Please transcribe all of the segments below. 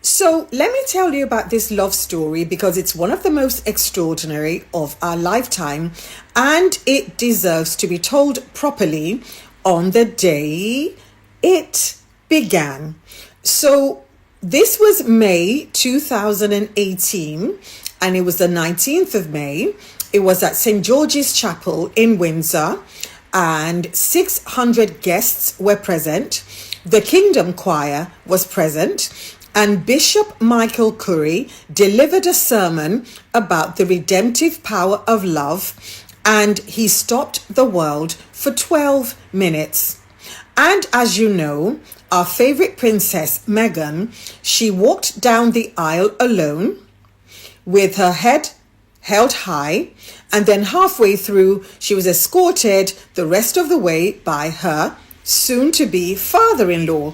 So, let me tell you about this love story because it's one of the most extraordinary of our lifetime and it deserves to be told properly on the day it began. So, this was May 2018 and it was the 19th of May. It was at St. George's Chapel in Windsor and 600 guests were present. The Kingdom Choir was present and Bishop Michael Curry delivered a sermon about the redemptive power of love, and he stopped the world for 12 minutes. And as you know, our favorite princess, Meghan, she walked down the aisle alone with her head held high, and then halfway through, she was escorted the rest of the way by her soon-to-be father-in-law.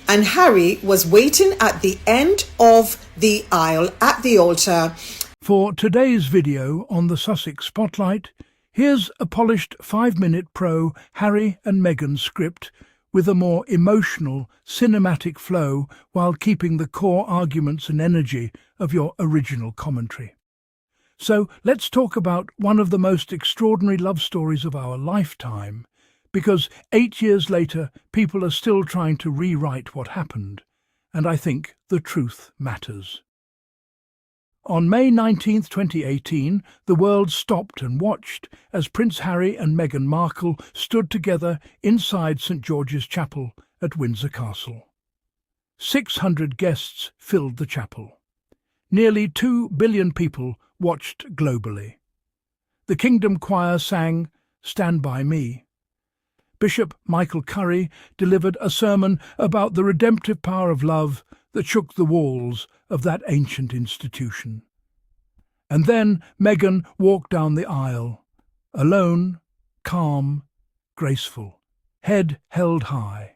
And Harry was waiting at the end of the aisle at the altar. For today's video on the Sussex Spotlight, here's a polished 5-minute pro Harry and Meghan script with a more emotional, cinematic flow while keeping the core arguments and energy of your original commentary. So let's talk about one of the most extraordinary love stories of our lifetime, because 8 years later, people are still trying to rewrite what happened, and I think the truth matters. On May 19, 2018, the world stopped and watched as Prince Harry and Meghan Markle stood together inside St. George's Chapel at Windsor Castle. 600 guests filled the chapel. Nearly 2 billion people watched globally. The Kingdom Choir sang "Stand By Me." Bishop Michael Curry delivered a sermon about the redemptive power of love that shook the walls of that ancient institution. And then Meghan walked down the aisle, alone, calm, graceful, head held high.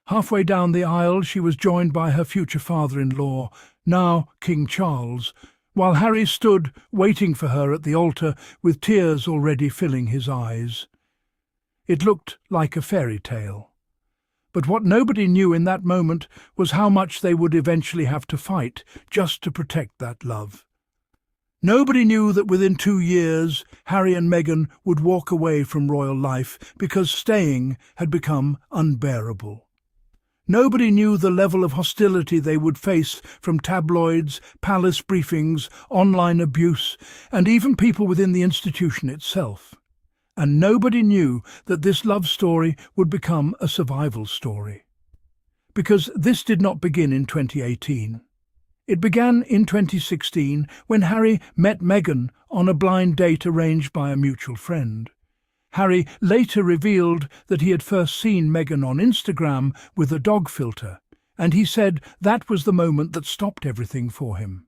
Halfway down the aisle she was joined by her future father-in-law, now King Charles, while Harry stood waiting for her at the altar with tears already filling his eyes. It looked like a fairy tale. But what nobody knew in that moment was how much they would eventually have to fight just to protect that love. Nobody knew that within 2 years Harry and Meghan would walk away from royal life because staying had become unbearable. Nobody knew the level of hostility they would face from tabloids, palace briefings, online abuse, and even people within the institution itself. And nobody knew that this love story would become a survival story. Because this did not begin in 2018. It began in 2016 when Harry met Meghan on a blind date arranged by a mutual friend. Harry later revealed that he had first seen Meghan on Instagram with a dog filter, and he said that was the moment that stopped everything for him.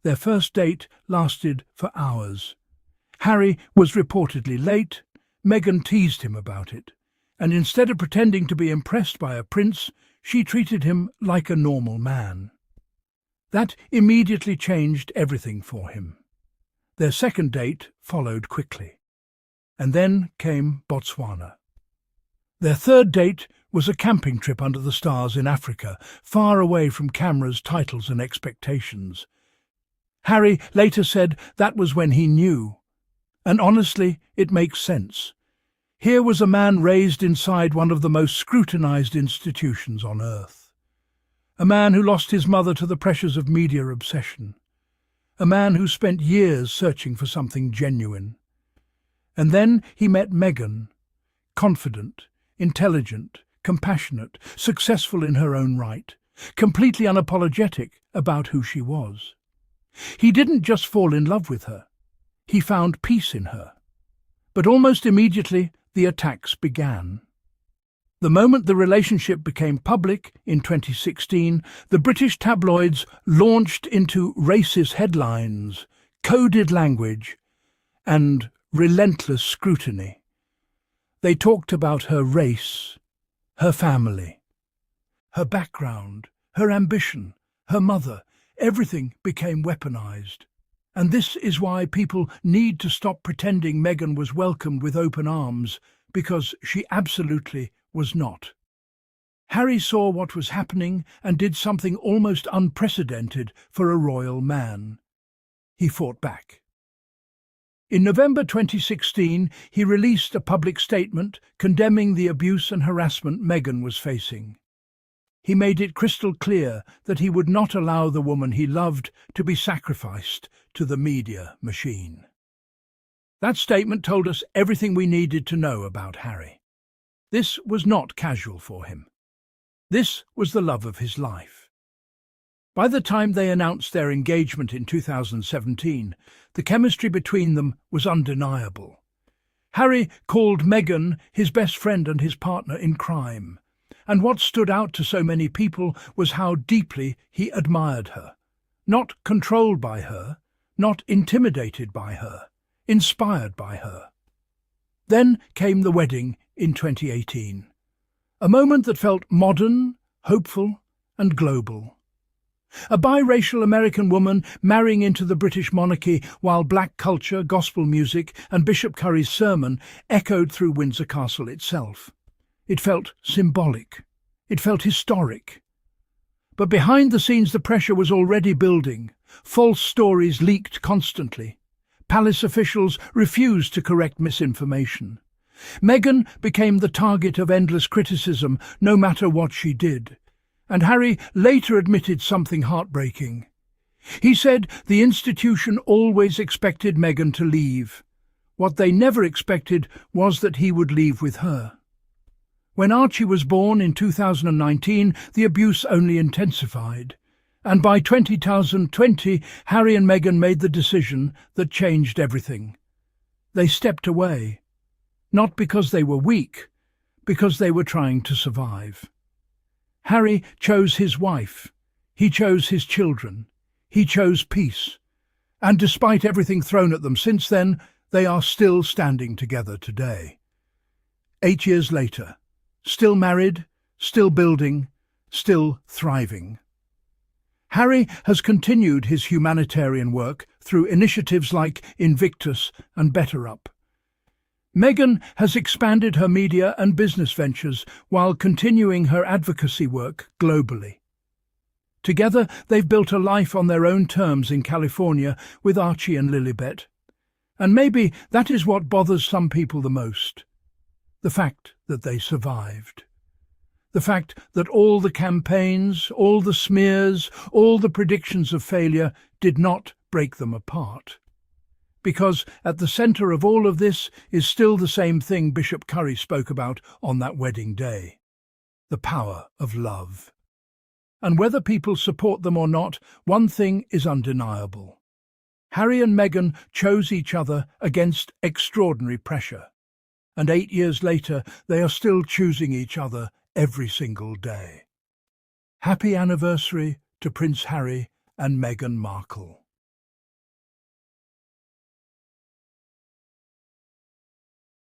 Their first date lasted for hours. Harry was reportedly late. Meghan teased him about it, and instead of pretending to be impressed by a prince, she treated him like a normal man. That immediately changed everything for him. Their second date followed quickly. And then came Botswana. Their third date was a camping trip under the stars in Africa, far away from cameras, titles and expectations. Harry later said that was when he knew. And honestly, it makes sense. Here was a man raised inside one of the most scrutinized institutions on earth. A man who lost his mother to the pressures of media obsession. A man who spent years searching for something genuine. And then he met Meghan, confident, intelligent, compassionate, successful in her own right, completely unapologetic about who she was. He didn't just fall in love with her. He found peace in her. But almost immediately, the attacks began. The moment the relationship became public in 2016, the British tabloids launched into racist headlines, coded language, and relentless scrutiny. They talked about her race, her family, her background, her ambition, her mother. Everything became weaponized. And this is why people need to stop pretending Meghan was welcomed with open arms, because she absolutely was not. Harry saw what was happening and did something almost unprecedented for a royal man. He fought back. In November 2016, he released a public statement condemning the abuse and harassment Meghan was facing. He made it crystal clear that he would not allow the woman he loved to be sacrificed to the media machine. That statement told us everything we needed to know about Harry. This was not casual for him. This was the love of his life. By the time they announced their engagement in 2017, the chemistry between them was undeniable. Harry called Meghan his best friend and his partner in crime, and what stood out to so many people was how deeply he admired her. Not controlled by her, not intimidated by her, inspired by her. Then came the wedding in 2018, a moment that felt modern, hopeful, and global. A biracial American woman marrying into the British monarchy while black culture, gospel music, and Bishop Curry's sermon echoed through Windsor Castle itself. It felt symbolic. It felt historic. But behind the scenes the pressure was already building. False stories leaked constantly. Palace officials refused to correct misinformation. Meghan became the target of endless criticism, no matter what she did. And Harry later admitted something heartbreaking. He said the institution always expected Meghan to leave. What they never expected was that he would leave with her. When Archie was born in 2019, the abuse only intensified. And by 2020, Harry and Meghan made the decision that changed everything. They stepped away. Not because they were weak, because they were trying to survive. Harry chose his wife. He chose his children. He chose peace. And despite everything thrown at them since then, they are still standing together today. 8 years later, still married, still building, still thriving. Harry has continued his humanitarian work through initiatives like Invictus and Better Up. Meghan has expanded her media and business ventures while continuing her advocacy work globally. Together, they've built a life on their own terms in California with Archie and Lilibet. And maybe that is what bothers some people the most. The fact that they survived. The fact that all the campaigns, all the smears, all the predictions of failure did not break them apart. Because at the centre of all of this is still the same thing Bishop Curry spoke about on that wedding day: the power of love. And whether people support them or not, one thing is undeniable. Harry and Meghan chose each other against extraordinary pressure. And 8 years later, they are still choosing each other every single day. Happy anniversary to Prince Harry and Meghan Markle.